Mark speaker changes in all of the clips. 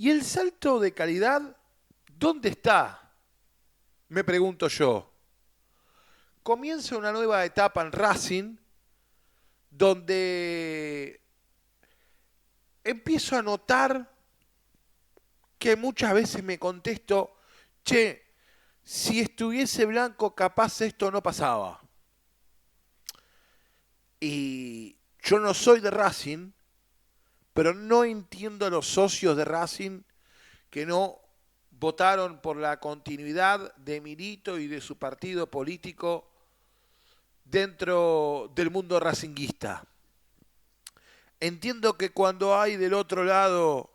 Speaker 1: ¿Y el salto de calidad dónde está? Me pregunto yo. Comienza una nueva etapa en Racing donde empiezo a notar que muchas veces me contesto, che, si estuviese Blanco capaz esto no pasaba. Y yo no soy de Racing, pero no entiendo a los socios de Racing que no votaron por la continuidad de Milito y de su partido político dentro del mundo racinguista. Entiendo que cuando hay del otro lado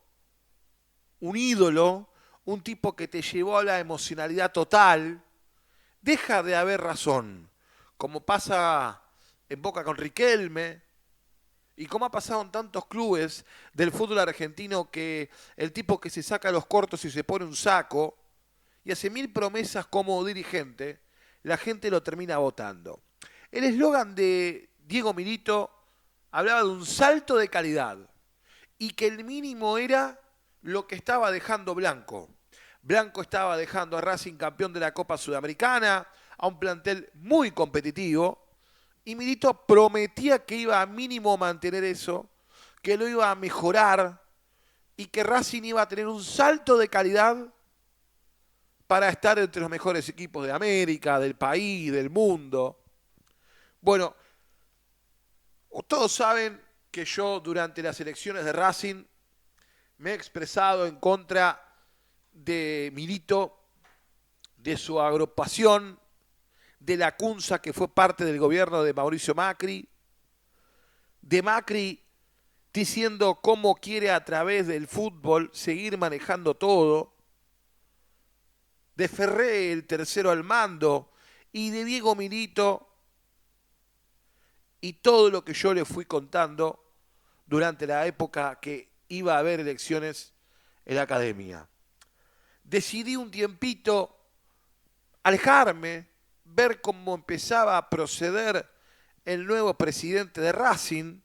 Speaker 1: un ídolo, un tipo que te llevó a la emocionalidad total, deja de haber razón, como pasa en Boca con Riquelme, y como ha pasado en tantos clubes del fútbol argentino que el tipo que se saca los cortos y se pone un saco y hace mil promesas como dirigente, la gente lo termina votando. El eslogan de Diego Milito hablaba de un salto de calidad y que el mínimo era lo que estaba dejando Blanco. Blanco estaba dejando a Racing campeón de la Copa Sudamericana, a un plantel muy competitivo, y Milito prometía que iba a mínimo mantener eso, que lo iba a mejorar y que Racing iba a tener un salto de calidad para estar entre los mejores equipos de América, del país, del mundo. Bueno, todos saben que yo durante las elecciones de Racing me he expresado en contra de Milito, de su agrupación, de la CUNSA que fue parte del gobierno de Mauricio Macri, de Macri diciendo cómo quiere a través del fútbol seguir manejando todo, de Ferré, el tercero al mando, y de Diego Milito y todo lo que yo le fui contando durante la época que iba a haber elecciones en la academia. Decidí un tiempito alejarme, ver cómo empezaba a proceder el nuevo presidente de Racing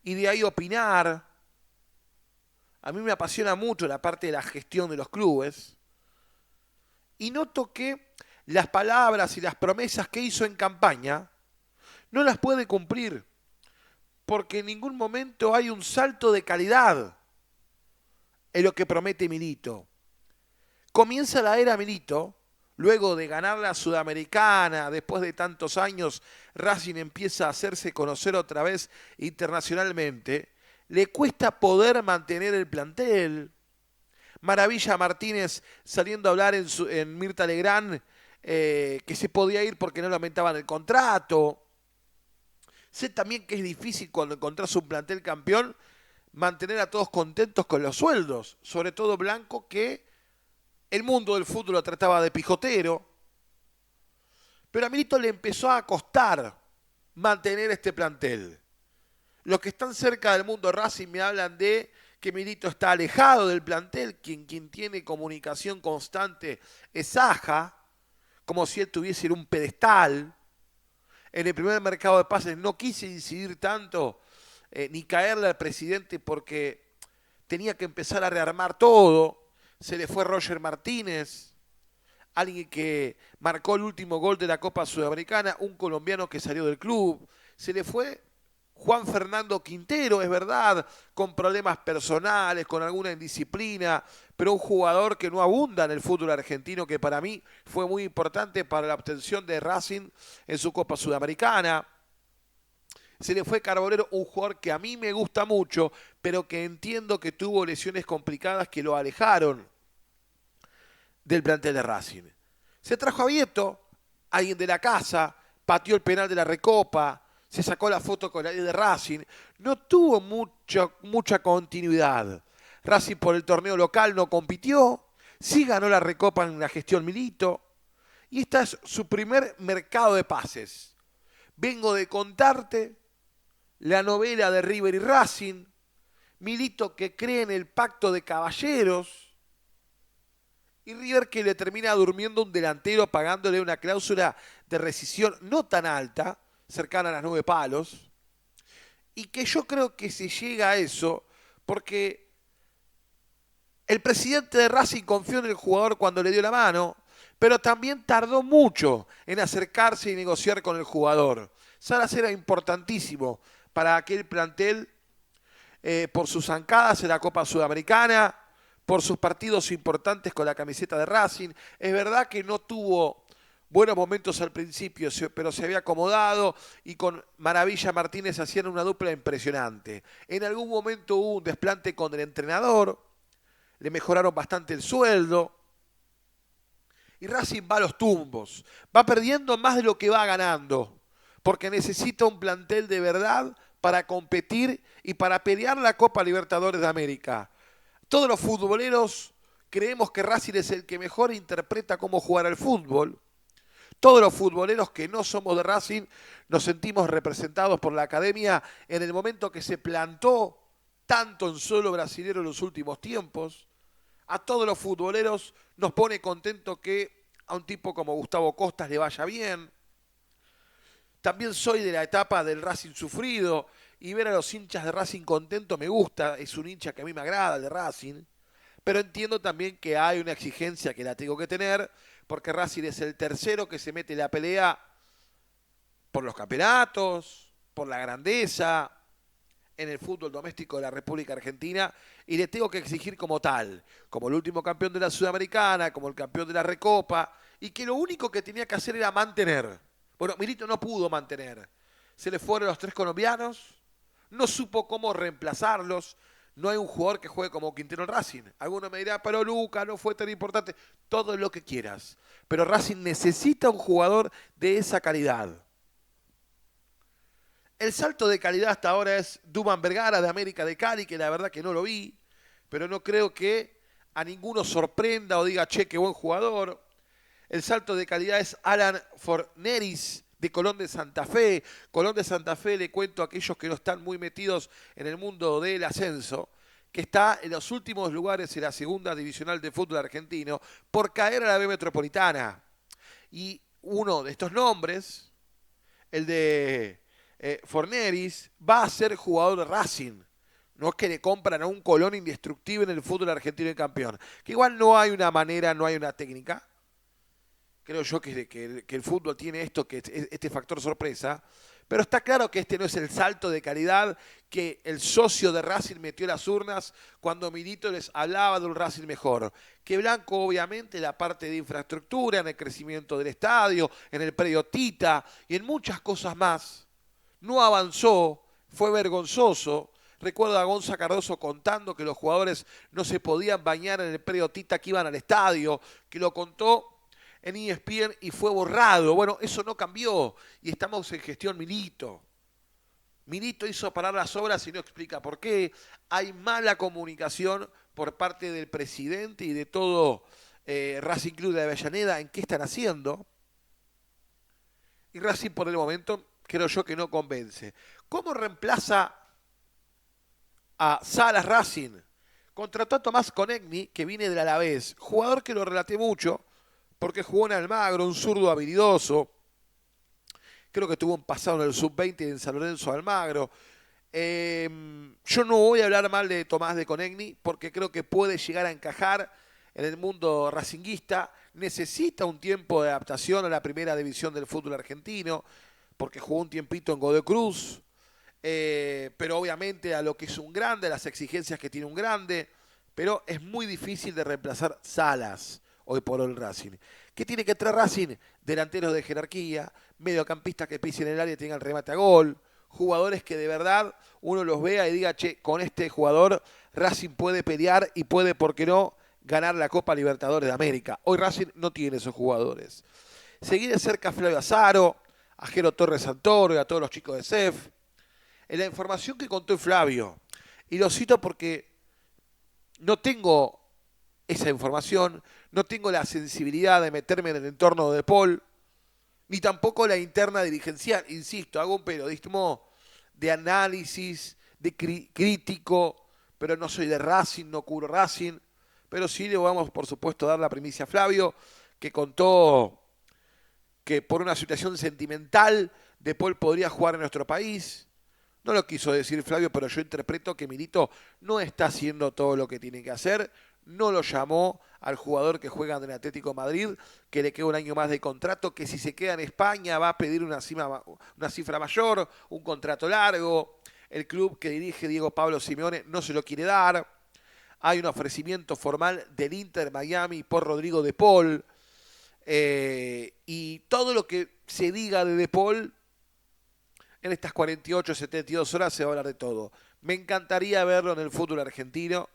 Speaker 1: y de ahí opinar. A mí me apasiona mucho la parte de la gestión de los clubes y noto que las palabras y las promesas que hizo en campaña no las puede cumplir porque en ningún momento hay un salto de calidad en lo que promete Milito. Comienza la era Milito, luego de ganar la Sudamericana, después de tantos años, Racing empieza a hacerse conocer otra vez internacionalmente, le cuesta poder mantener el plantel. Maravilla Martínez saliendo a hablar en Mirta Legrand que se podía ir porque no le aumentaban el contrato. Sé también que es difícil cuando encontrás un plantel campeón mantener a todos contentos con los sueldos, sobre todo Blanco que el mundo del fútbol lo trataba de pijotero, pero a Milito le empezó a costar mantener este plantel. Los que están cerca del mundo Racing me hablan de que Milito está alejado del plantel, quien tiene comunicación constante es Saja, como si él tuviese un pedestal. En el primer mercado de pases no quise incidir tanto ni caerle al presidente porque tenía que empezar a rearmar todo. Se le fue Roger Martínez, alguien que marcó el último gol de la Copa Sudamericana, un colombiano que salió del club. Se le fue Juan Fernando Quintero, es verdad, con problemas personales, con alguna indisciplina, pero un jugador que no abunda en el fútbol argentino, que para mí fue muy importante para la obtención de Racing en su Copa Sudamericana. Se le fue Carbonero, un jugador que a mí me gusta mucho, pero que entiendo que tuvo lesiones complicadas que lo alejaron del plantel de Racing. Se trajo a Vieto, alguien de la casa, pateó el penal de la Recopa, se sacó la foto con la de Racing. No tuvo mucha continuidad. Racing por el torneo local no compitió, sí ganó la Recopa en la gestión Milito, y este es su primer mercado de pases. Vengo de contarte la novela de River y Racing, Milito que cree en el pacto de caballeros, y River que le termina durmiendo un delantero pagándole una cláusula de rescisión no tan alta, cercana a las 9 palos, y que yo creo que se llega a eso porque El presidente de Racing confió en el jugador cuando le dio la mano, pero también tardó mucho en acercarse y negociar con el jugador. Salas era importantísimo para aquel plantel por sus zancadas en la Copa Sudamericana, por sus partidos importantes con la camiseta de Racing. Es verdad que no tuvo buenos momentos al principio, pero se había acomodado y con Maravilla Martínez hacían una dupla impresionante. En algún momento hubo un desplante con el entrenador, le mejoraron bastante el sueldo y Racing va a los tumbos. Va perdiendo más de lo que va ganando, porque necesita un plantel de verdad para competir y para pelear la Copa Libertadores de América. Todos los futboleros creemos que Racing es el que mejor interpreta cómo jugar al fútbol. Todos los futboleros que no somos de Racing nos sentimos representados por la academia en el momento que se plantó tanto en suelo brasilero en los últimos tiempos. A todos los futboleros nos pone contento que a un tipo como Gustavo Costas le vaya bien. También soy de la etapa del Racing sufrido y ver a los hinchas de Racing contentos me gusta, es un hincha que a mí me agrada, el de Racing, pero entiendo también que hay una exigencia que la tengo que tener, porque Racing es el tercero que se mete en la pelea por los campeonatos, por la grandeza, en el fútbol doméstico de la República Argentina, y le tengo que exigir como tal, como el último campeón de la Sudamericana, como el campeón de la Recopa, y que lo único que tenía que hacer era mantener. Bueno, Milito no pudo mantener. Se le fueron los 3 colombianos, no supo cómo reemplazarlos. No hay un jugador que juegue como Quintero en Racing. Alguno me dirá, pero Luca no fue tan importante. Todo lo que quieras. Pero Racing necesita un jugador de esa calidad. El salto de calidad hasta ahora es Duván Vergara de América de Cali, que la verdad que no lo vi, pero no creo que a ninguno sorprenda o diga, che, qué buen jugador. El salto de calidad es Alan Forneris de Colón de Santa Fe. Colón de Santa Fe, le cuento a aquellos que no están muy metidos en el mundo del ascenso, que está en los últimos lugares en la segunda divisional de fútbol argentino por caer a la B Metropolitana. Y uno de estos nombres, el de Forneris, va a ser jugador de Racing. No es que le compran a un Colón indestructible en el fútbol argentino y campeón. Que igual no hay una manera, no hay una técnica. Creo yo que el fútbol tiene esto, que este factor sorpresa, pero está claro que este no es el salto de calidad que el socio de Racing metió en las urnas cuando Milito les hablaba de un Racing mejor. Que Blanco, obviamente, la parte de infraestructura, en el crecimiento del estadio, en el predio Tita y en muchas cosas más, no avanzó, fue vergonzoso. Recuerdo a Gonza Cardoso contando que los jugadores no se podían bañar en el predio Tita que iban al estadio, que lo contó en ESPN y fue borrado. Bueno, eso no cambió y estamos en gestión Milito. Milito hizo parar las obras y no explica por qué. Hay mala comunicación por parte del presidente y de todo Racing Club de Avellaneda en qué están haciendo. Y Racing por el momento creo yo que no convence. ¿Cómo reemplaza a Salas Racing? Contrató a Tomás Conegni, que viene del Alavés, jugador que lo relaté mucho, porque jugó en Almagro, un zurdo habilidoso. Creo que tuvo un pasado en el Sub-20 en San Lorenzo de Almagro. Yo no voy a hablar mal de Tomás de Conegni, porque creo que puede llegar a encajar en el mundo racinguista. Necesita un tiempo de adaptación a la primera división del fútbol argentino, porque jugó un tiempito en Godoy Cruz. Pero obviamente a lo que es un grande, a las exigencias que tiene un grande. Pero es muy difícil de reemplazar Salas hoy por hoy el Racing. ¿Qué tiene que traer Racing? Delanteros de jerarquía, mediocampistas que pisen el área y tengan remate a gol, jugadores que de verdad uno los vea y diga, che, con este jugador Racing puede pelear y puede, ¿por qué no?, ganar la Copa Libertadores de América. Hoy Racing no tiene esos jugadores. Seguir de cerca a Flavio Azaro, a Jero Torres Santoro y a todos los chicos de CEF. En la información que contó Flavio, y lo cito porque no tengo esa información, no tengo la sensibilidad de meterme en el entorno de Paul, ni tampoco la interna dirigencial. Insisto, hago un periodismo de análisis, de crítico, pero no soy de Racing, no cubro Racing, pero sí le vamos, por supuesto, a dar la primicia a Flavio, que contó que por una situación sentimental De Paul podría jugar en nuestro país. No lo quiso decir Flavio, pero yo interpreto que Milito no está haciendo todo lo que tiene que hacer, no lo llamó al jugador que juega en el Atlético de Madrid, que le queda un año más de contrato, que si se queda en España va a pedir una cifra mayor, un contrato largo. El club que dirige Diego Pablo Simeone no se lo quiere dar. Hay un ofrecimiento formal del Inter Miami por Rodrigo de Paul. Y todo lo que se diga de Paul en estas 48, 72 horas se va a hablar de todo. Me encantaría verlo en el fútbol argentino.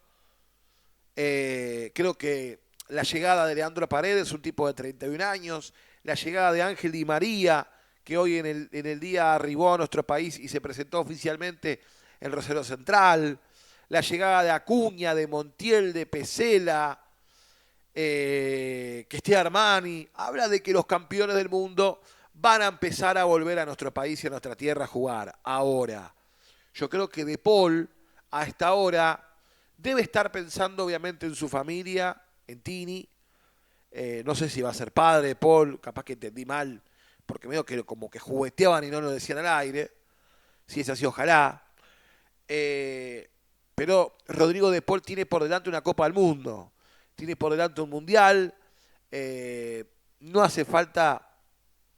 Speaker 1: Creo que la llegada de Leandro Paredes, un tipo de 31 años, la llegada de Ángel Di María, que hoy en el día arribó a nuestro país y se presentó oficialmente en Rosario Central, la llegada de Acuña, de Montiel, de Pesela, que esté Armani, habla de que los campeones del mundo van a empezar a volver a nuestro país y a nuestra tierra a jugar. Ahora, yo creo que De Paul, a esta hora, debe estar pensando obviamente en su familia, en Tini. No sé si va a ser padre de Paul, capaz que entendí mal, porque medio que como que jugueteaban y no lo decían al aire. Si es así, ojalá. Pero Rodrigo De Paul tiene por delante una Copa del Mundo, tiene por delante un Mundial. No hace falta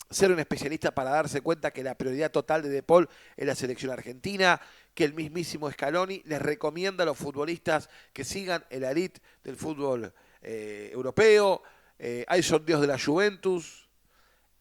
Speaker 1: ser un especialista para darse cuenta que la prioridad total de De Paul es la selección argentina, que el mismísimo Scaloni les recomienda a los futbolistas que sigan el elite del fútbol europeo. Hay sondeos de la Juventus,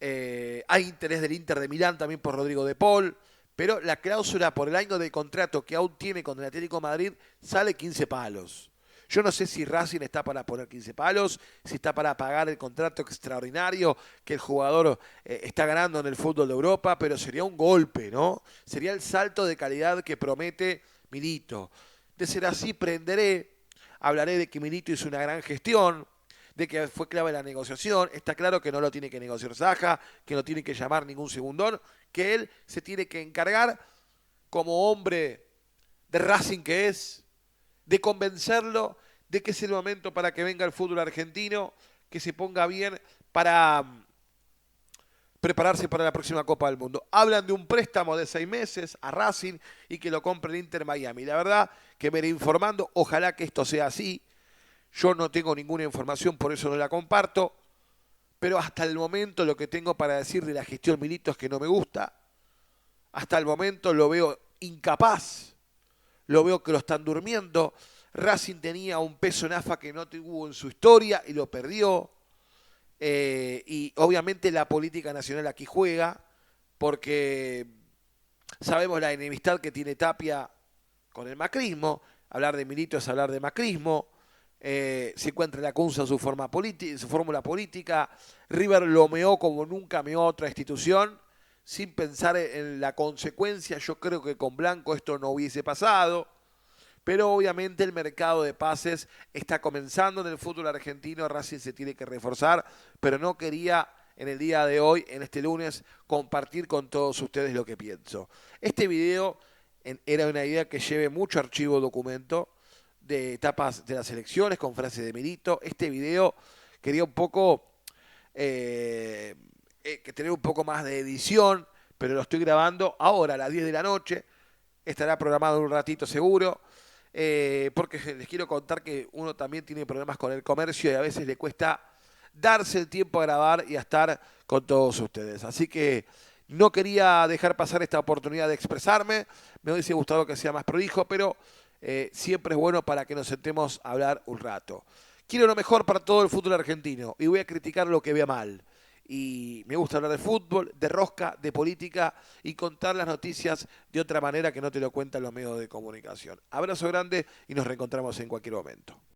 Speaker 1: hay interés del Inter de Milán también por Rodrigo De Paul, pero la cláusula por el año de contrato que aún tiene con el Atlético de Madrid sale 15 palos. Yo no sé si Racing está para poner 15 palos, si está para pagar el contrato extraordinario que el jugador está ganando en el fútbol de Europa, pero sería un golpe, ¿no? Sería el salto de calidad que promete Milito. De ser así, hablaré de que Milito hizo una gran gestión, de que fue clave la negociación. Está claro que no lo tiene que negociar Saja, que no tiene que llamar ningún segundón, que él se tiene que encargar como hombre de Racing que es, de convencerlo de que es el momento para que venga el fútbol argentino, que se ponga bien para prepararse para la próxima Copa del Mundo. Hablan de un préstamo de 6 meses a Racing y que lo compre el Inter Miami. La verdad que me iré informando, ojalá que esto sea así. Yo no tengo ninguna información, por eso no la comparto, pero hasta el momento lo que tengo para decir de la gestión Milito es que no me gusta. Hasta el momento lo veo incapaz. Lo veo que lo están durmiendo. Racing tenía un peso en AFA que no tuvo en su historia y lo perdió. Y obviamente la política nacional aquí juega, porque sabemos la enemistad que tiene Tapia con el macrismo. Hablar de Milito es hablar de macrismo. Se encuentra la CUNSA su fórmula política. River lo meó como nunca meó otra institución, sin pensar en la consecuencia. Yo creo que con Blanco esto no hubiese pasado, pero obviamente el mercado de pases está comenzando en el fútbol argentino. Racing se tiene que reforzar, pero no quería en el día de hoy, en este lunes, compartir con todos ustedes lo que pienso. Este video era una idea que lleve mucho archivo documento de etapas de las elecciones con frases de Milito. Este video quería un poco que tener un poco más de edición, pero lo estoy grabando ahora a las 10 de la noche. Estará programado en un ratito seguro, porque les quiero contar que uno también tiene problemas con el comercio y a veces le cuesta darse el tiempo a grabar y a estar con todos ustedes. Así que no quería dejar pasar esta oportunidad de expresarme. Me hubiese gustado que sea más prolijo, pero siempre es bueno para que nos sentemos a hablar un rato. Quiero lo mejor para todo el fútbol argentino y voy a criticar lo que vea mal. Y me gusta hablar de fútbol, de rosca, de política y contar las noticias de otra manera que no te lo cuentan los medios de comunicación. Abrazo grande y nos reencontramos en cualquier momento.